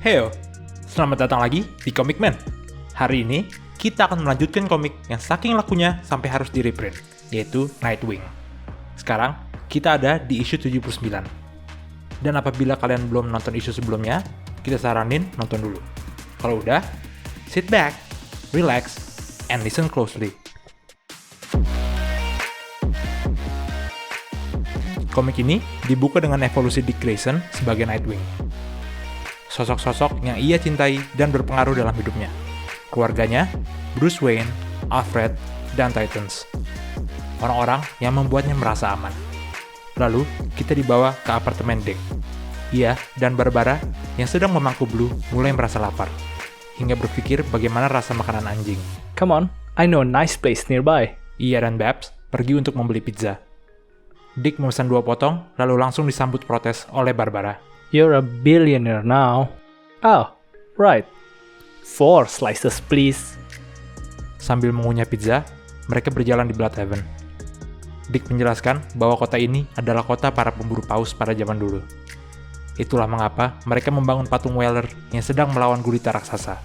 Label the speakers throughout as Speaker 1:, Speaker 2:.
Speaker 1: Heyo, selamat datang lagi di Comic Man. Hari ini, kita akan melanjutkan komik yang saking lakunya sampai harus di-reprint, yaitu Nightwing. Sekarang, kita ada di issue 79. Dan apabila kalian belum nonton issue sebelumnya, kita saranin nonton dulu. Kalau udah, sit back, relax, and listen closely. Komik ini dibuka dengan evolusi Dick Grayson sebagai Nightwing. Sosok-sosok yang ia cintai dan berpengaruh dalam hidupnya. Keluarganya, Bruce Wayne, Alfred, dan Titans. Orang-orang yang membuatnya merasa aman. Lalu, kita dibawa ke apartemen Dick. Ia dan Barbara yang sedang memangku Blue mulai merasa lapar, hingga berpikir bagaimana rasa makanan anjing.
Speaker 2: Come on, I know a nice place nearby.
Speaker 1: Ia dan Babs pergi untuk membeli pizza. Dick memesan 2 potong, lalu langsung disambut protes oleh Barbara.
Speaker 2: You're a billionaire now. Oh, right. 4 slices, please.
Speaker 1: Sambil mengunyah pizza, mereka berjalan di Bloodhaven. Dick menjelaskan bahwa kota ini adalah kota para pemburu paus pada zaman dulu. Itulah mengapa mereka membangun patung Weller yang sedang melawan gurita raksasa.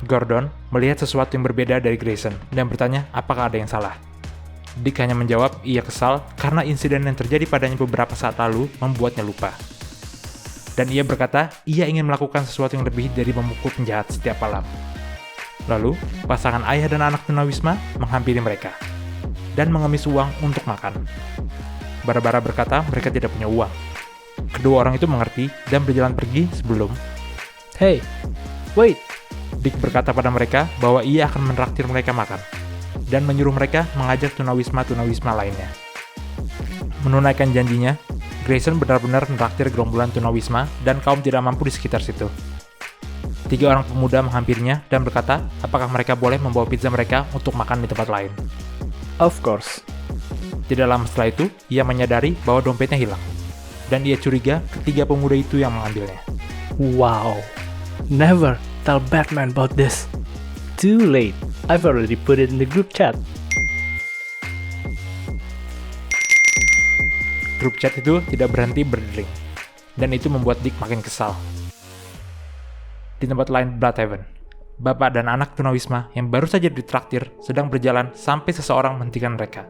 Speaker 1: Gordon melihat sesuatu yang berbeda dari Grayson dan bertanya apakah ada yang salah. Dick hanya menjawab ia kesal karena insiden yang terjadi padanya beberapa saat lalu membuatnya lupa. Dan ia berkata ia ingin melakukan sesuatu yang lebih dari memukul penjahat setiap malam. Lalu, pasangan ayah dan anak tunawisma menghampiri mereka dan mengemis uang untuk makan. Barbara berkata mereka tidak punya uang. Kedua orang itu mengerti dan berjalan pergi sebelum...
Speaker 2: Hey, wait.
Speaker 1: Dick berkata pada mereka bahwa ia akan menraktir mereka makan dan menyuruh mereka mengajak tunawisma-tunawisma lainnya. Menunaikan janjinya, Grayson benar-benar menraktir gerombolan tunawisma dan kaum tidak mampu di sekitar situ. 3 orang pemuda menghampirinya dan berkata apakah mereka boleh membawa pizza mereka untuk makan di tempat lain.
Speaker 2: Of course.
Speaker 1: Tidak lama setelah itu, ia menyadari bahwa dompetnya hilang. Dan ia curiga ketiga pemuda itu yang mengambilnya.
Speaker 2: Wow. Never tell Batman about this. Too late. I've already put it in the group chat.
Speaker 1: Grup chat itu tidak berhenti berdering, dan itu membuat Dick makin kesal. Di tempat lain Bloodhaven, bapak dan anak tunawisma yang baru saja ditraktir sedang berjalan sampai seseorang menghentikan mereka,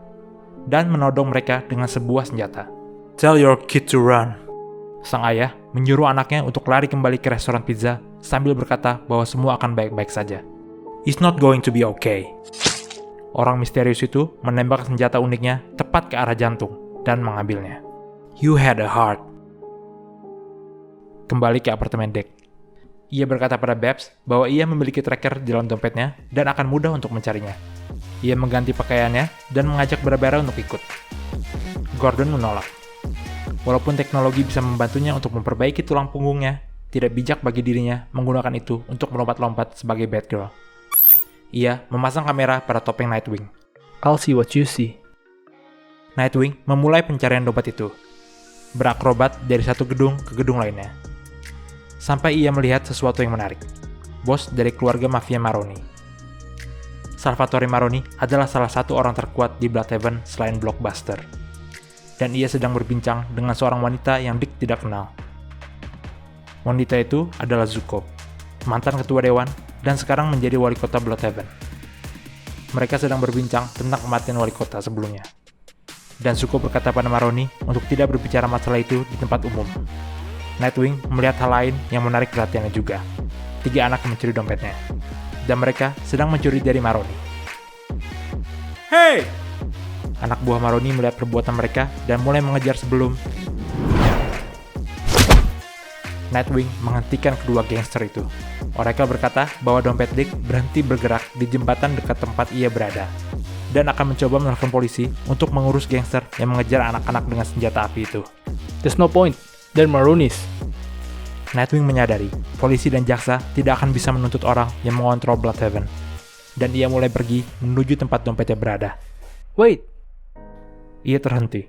Speaker 1: dan menodong mereka dengan sebuah senjata. Tell your kid to run. Sang ayah menyuruh anaknya untuk lari kembali ke restoran pizza sambil berkata bahwa semua akan baik-baik saja. It's not going to be okay. Orang misterius itu menembak senjata uniknya tepat ke arah jantung dan mengambilnya. You had a heart. Kembali ke apartemen Dick. Ia berkata pada Babs bahwa ia memiliki tracker di dalam dompetnya dan akan mudah untuk mencarinya. Ia mengganti pakaiannya dan mengajak Barbara untuk ikut. Gordon menolak. Walaupun teknologi bisa membantunya untuk memperbaiki tulang punggungnya, tidak bijak bagi dirinya menggunakan itu untuk melompat-lompat sebagai Batgirl. Ia memasang kamera pada topeng Nightwing.
Speaker 2: I'll see what you see.
Speaker 1: Nightwing memulai pencarian dompet itu, berakrobat dari satu gedung ke gedung lainnya. Sampai ia melihat sesuatu yang menarik. Bos dari keluarga mafia Maroni. Salvatore Maroni adalah salah satu orang terkuat di Bloodhaven selain Blockbuster. Dan ia sedang berbincang dengan seorang wanita yang Dick tidak kenal. Wanita itu adalah Zuko, mantan ketua dewan dan sekarang menjadi wali kota Bloodhaven. Mereka sedang berbincang tentang kematian wali kota sebelumnya. Dan Zuko berkata pada Maroni untuk tidak berbicara masalah itu di tempat umum. Nightwing melihat hal lain yang menarik perhatiannya juga. 3 anak mencuri dompetnya. Dan mereka sedang mencuri dari Maroni. Hey! Anak buah Maroni melihat perbuatan mereka dan mulai mengejar sebelum... Nightwing menghentikan kedua gangster itu. Oracle berkata bahwa dompet Dick berhenti bergerak di jembatan dekat tempat ia berada. Dan akan mencoba menelpon polisi untuk mengurus gangster yang mengejar anak-anak dengan senjata api itu.
Speaker 2: There's no point. They're Maronis.
Speaker 1: Nightwing menyadari, polisi dan jaksa tidak akan bisa menuntut orang yang mengontrol Bloodhaven. Dan ia mulai pergi menuju tempat dompetnya berada.
Speaker 2: Wait.
Speaker 1: Ia terhenti,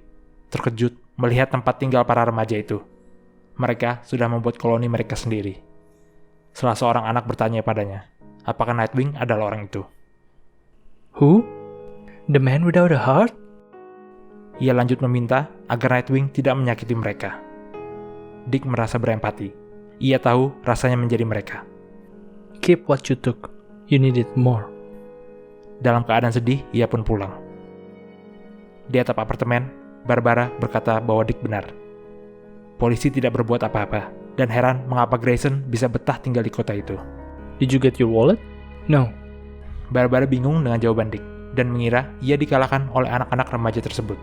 Speaker 1: terkejut melihat tempat tinggal para remaja itu. Mereka sudah membuat koloni mereka sendiri. Salah seorang anak bertanya padanya, apakah Nightwing adalah orang itu.
Speaker 2: Who? The man without a heart?
Speaker 1: Ia lanjut meminta agar Nightwing tidak menyakiti mereka. Dick merasa berempati. Ia tahu rasanya menjadi mereka.
Speaker 2: Keep what you took. You needed more.
Speaker 1: Dalam keadaan sedih, ia pun pulang. Di atap apartemen, Barbara berkata bahwa Dick benar. Polisi tidak berbuat apa-apa, dan heran mengapa Grayson bisa betah tinggal di kota itu.
Speaker 2: Did you get your wallet? No.
Speaker 1: Barbara bingung dengan jawaban Dick, dan mengira ia dikalahkan oleh anak-anak remaja tersebut.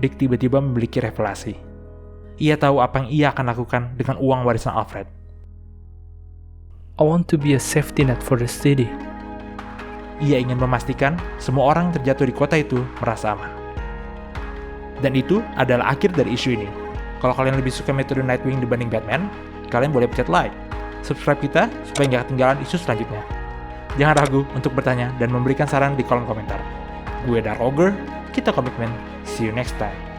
Speaker 1: Dick tiba-tiba memiliki revelasi. Ia tahu apa yang ia akan lakukan dengan uang warisan Alfred.
Speaker 2: I want to be a safety net for the city.
Speaker 1: Ia ingin memastikan semua orang yang terjatuh di kota itu merasa aman. Dan itu adalah akhir dari isu ini. Kalau kalian lebih suka metode Nightwing dibanding Batman, kalian boleh pencet like, subscribe kita supaya nggak ketinggalan isu selanjutnya. Jangan ragu untuk bertanya dan memberikan saran di kolom komentar. Gue Dark Ogre, kita komitmen. See you next time.